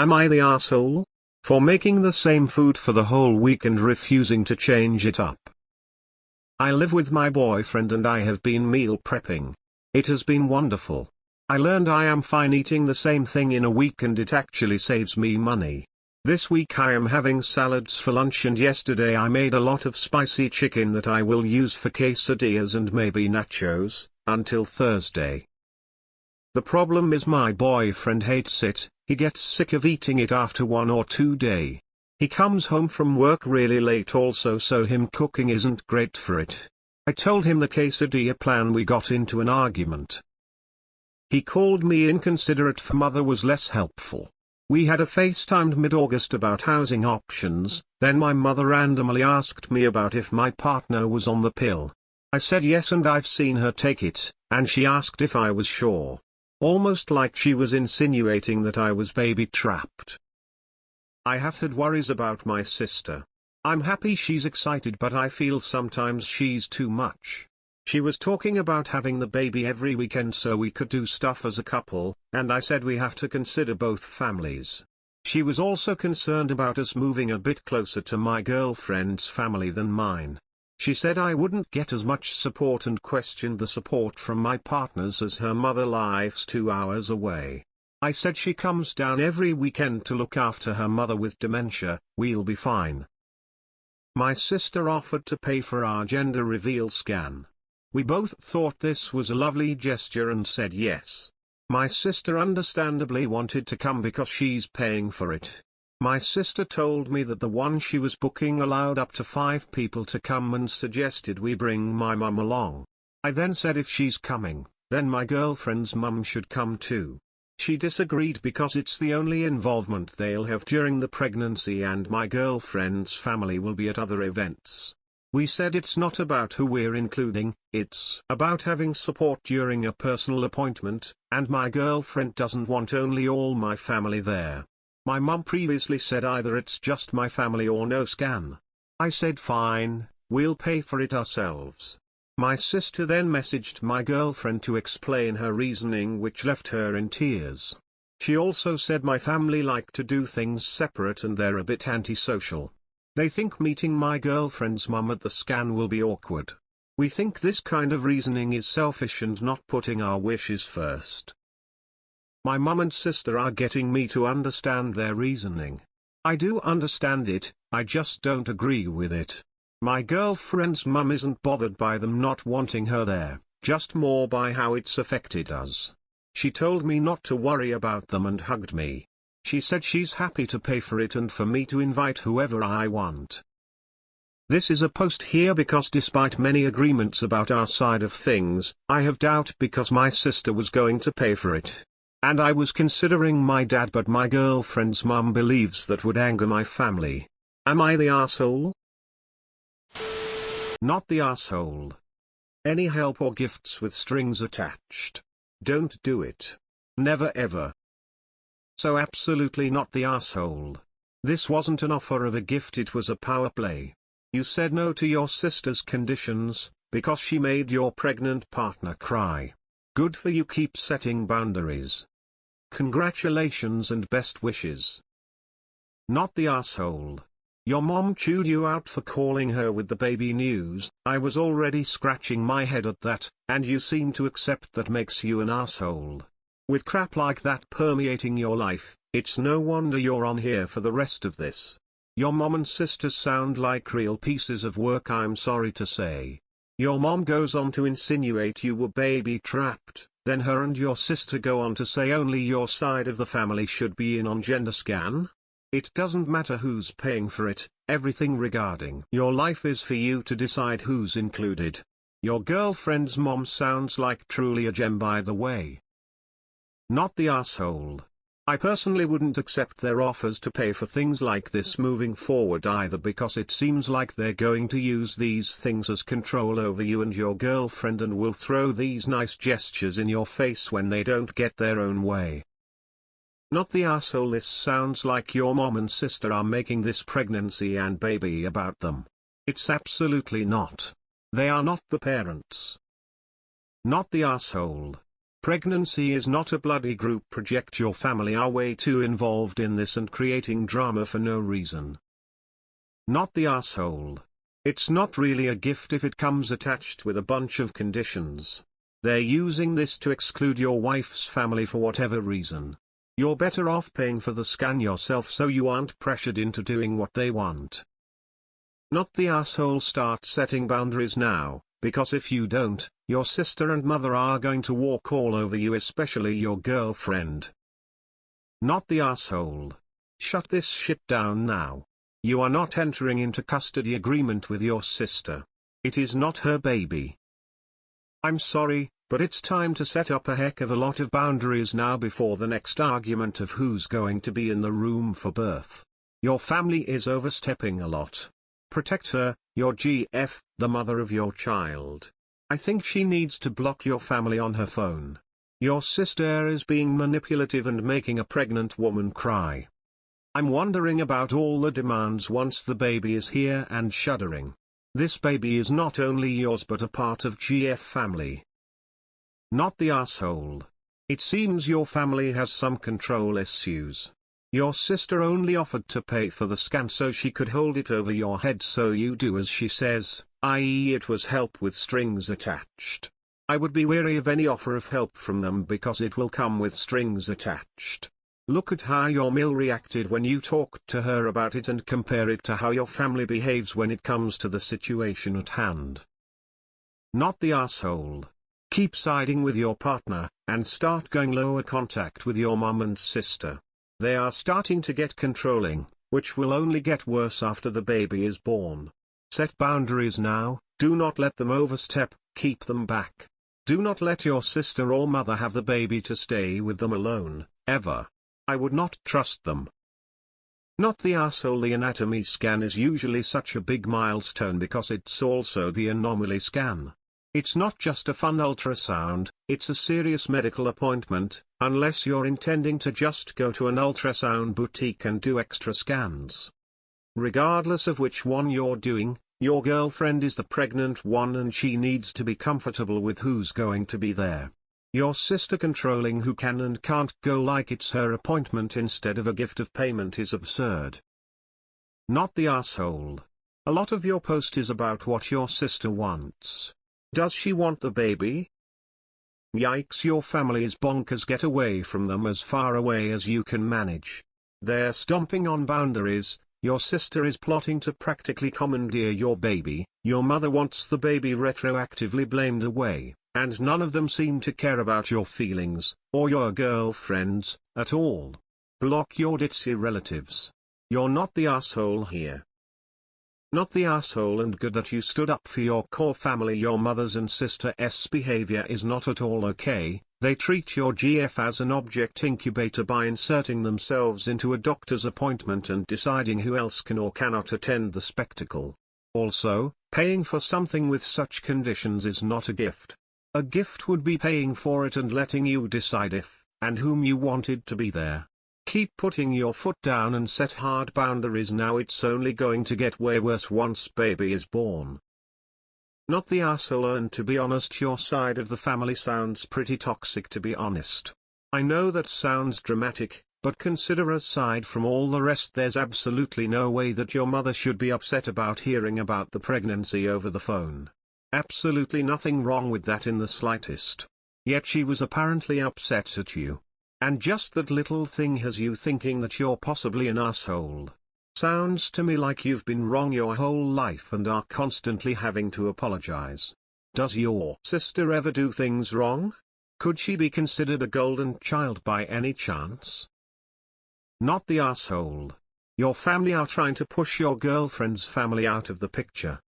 Am I the asshole? For making the same food for the whole week and refusing to change it up. I live with my boyfriend and I have been meal prepping. It has been wonderful. I learned I am fine eating the same thing in a week and it actually saves me money. This week I am having salads for lunch and yesterday I made a lot of spicy chicken that I will use for quesadillas and maybe nachos, until Thursday. The problem is my boyfriend hates it, he gets sick of eating it after 1 or 2 days. He comes home from work really late also, so him cooking isn't great for it. I told him the quesadilla plan, we got into an argument. He called me inconsiderate for mother was less helpful. We had a FaceTimed mid-August about housing options, then my mother randomly asked me about if my partner was on the pill. I said yes and I've seen her take it, and she asked if I was sure. Almost like she was insinuating that I was baby trapped. I have had worries about my sister. I'm happy she's excited but I feel sometimes she's too much. She was talking about having the baby every weekend so we could do stuff as a couple, and I said we have to consider both families. She was also concerned about us moving a bit closer to my girlfriend's family than mine. She said I wouldn't get as much support and questioned the support from my partners as her mother lives 2 hours away. I said she comes down every weekend to look after her mother with dementia, we'll be fine. My sister offered to pay for our gender reveal scan. We both thought this was a lovely gesture and said yes. My sister understandably wanted to come because she's paying for it. My sister told me that the one she was booking allowed up to 5 people to come and suggested we bring my mum along. I then said if she's coming, then my girlfriend's mum should come too. She disagreed because it's the only involvement they'll have during the pregnancy and my girlfriend's family will be at other events. We said it's not about who we're including, it's about having support during a personal appointment, and my girlfriend doesn't want only all my family there. My mum previously said either it's just my family or no scan. I said fine, we'll pay for it ourselves. My sister then messaged my girlfriend to explain her reasoning, which left her in tears. She also said my family like to do things separate and they're a bit antisocial. They think meeting my girlfriend's mum at the scan will be awkward. We think this kind of reasoning is selfish and not putting our wishes first. My mum and sister are getting me to understand their reasoning. I do understand it, I just don't agree with it. My girlfriend's mum isn't bothered by them not wanting her there, just more by how it's affected us. She told me not to worry about them and hugged me. She said she's happy to pay for it and for me to invite whoever I want. This is a post here because despite many agreements about our side of things, I have doubt because my sister was going to pay for it. And I was considering my dad, but my girlfriend's mum believes that would anger my family. Am I the asshole? Not the asshole. Any help or gifts with strings attached. Don't do it. Never ever. So absolutely not the asshole. This wasn't an offer of a gift, it was a power play. You said no to your sister's conditions, because she made your pregnant partner cry. Good for you, keep setting boundaries. Congratulations and best wishes. Not the asshole. Your mom chewed you out for calling her with the baby news. I was already scratching my head at that, and you seem to accept that makes you an asshole. With crap like that permeating your life, it's no wonder you're on here for the rest of this. Your mom and sister sound like real pieces of work, I'm sorry to say. Your mom goes on to insinuate you were baby trapped, then her and your sister go on to say only your side of the family should be in on gender scan? It doesn't matter who's paying for it, everything regarding your life is for you to decide who's included. Your girlfriend's mom sounds like truly a gem, by the way. Not the asshole. I personally wouldn't accept their offers to pay for things like this moving forward either, because it seems like they're going to use these things as control over you and your girlfriend and will throw these nice gestures in your face when they don't get their own way. Not the asshole. This sounds like your mom and sister are making this pregnancy and baby about them. It's absolutely not. They are not the parents. Not the asshole. Pregnancy is not a bloody group project. Your family are way too involved in this and creating drama for no reason. Not the asshole. It's not really a gift if it comes attached with a bunch of conditions. They're using this to exclude your wife's family for whatever reason. You're better off paying for the scan yourself so you aren't pressured into doing what they want. Not the asshole. Start setting boundaries now, because if you don't, your sister and mother are going to walk all over you, especially your girlfriend. Not the asshole. Shut this shit down now. You are not entering into custody agreement with your sister. It is not her baby. I'm sorry, but it's time to set up a heck of a lot of boundaries now before the next argument of who's going to be in the room for birth. Your family is overstepping a lot. Protect her, your GF, the mother of your child. I think she needs to block your family on her phone. Your sister is being manipulative and making a pregnant woman cry. I'm wondering about all the demands once the baby is here and shuddering. This baby is not only yours but a part of GF family. Not the asshole. It seems your family has some control issues. Your sister only offered to pay for the scan so she could hold it over your head, so you do as she says, i.e. it was help with strings attached. I would be wary of any offer of help from them because it will come with strings attached. Look at how your Mill reacted when you talked to her about it and compare it to how your family behaves when it comes to the situation at hand. Not the asshole. Keep siding with your partner, and start going lower contact with your mum and sister. They are starting to get controlling, which will only get worse after the baby is born. Set boundaries now, do not let them overstep, keep them back. Do not let your sister or mother have the baby to stay with them alone, ever. I would not trust them. Not the asshole. The anatomy scan is usually such a big milestone because it's also the anomaly scan. It's not just a fun ultrasound, it's a serious medical appointment, unless you're intending to just go to an ultrasound boutique and do extra scans. Regardless of which one you're doing, your girlfriend is the pregnant one and she needs to be comfortable with who's going to be there. Your sister controlling who can and can't go like it's her appointment instead of a gift of payment is absurd. Not the asshole. A lot of your post is about what your sister wants. Does she want the baby? Yikes, your family is bonkers. Get away from them as far away as you can manage. They're stomping on boundaries. Your sister is plotting to practically commandeer your baby, your mother wants the baby retroactively blamed away, and none of them seem to care about your feelings, or your girlfriend's, at all. Block your ditzy relatives. You're not the asshole here. Not the asshole, and good that you stood up for your core family. Your mother's and sister's behavior is not at all okay. They treat your GF as an object incubator by inserting themselves into a doctor's appointment and deciding who else can or cannot attend the spectacle. Also, paying for something with such conditions is not a gift. A gift would be paying for it and letting you decide if, and whom you wanted to be there. Keep putting your foot down and set hard boundaries now. It's only going to get way worse once baby is born. Not the asshole, and to be honest, your side of the family sounds pretty toxic, to be honest. I know that sounds dramatic, but consider aside from all the rest, there's absolutely no way that your mother should be upset about hearing about the pregnancy over the phone. Absolutely nothing wrong with that in the slightest. Yet she was apparently upset at you. And just that little thing has you thinking that you're possibly an asshole. Sounds to me like you've been wrong your whole life and are constantly having to apologize. Does your sister ever do things wrong? Could she be considered a golden child by any chance? Not the asshole. Your family are trying to push your girlfriend's family out of the picture.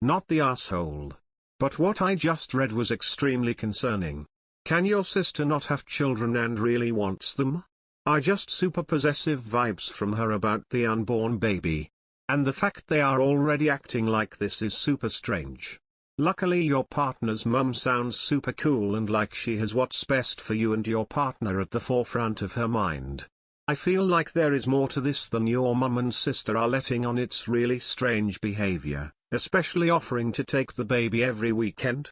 Not the asshole. But what I just read was extremely concerning. Can your sister not have children and really wants them? I just super possessive vibes from her about the unborn baby. And the fact they are already acting like this is super strange. Luckily your partner's mum sounds super cool and like she has what's best for you and your partner at the forefront of her mind. I feel like there is more to this than your mum and sister are letting on. It's really strange behavior, especially offering to take the baby every weekend.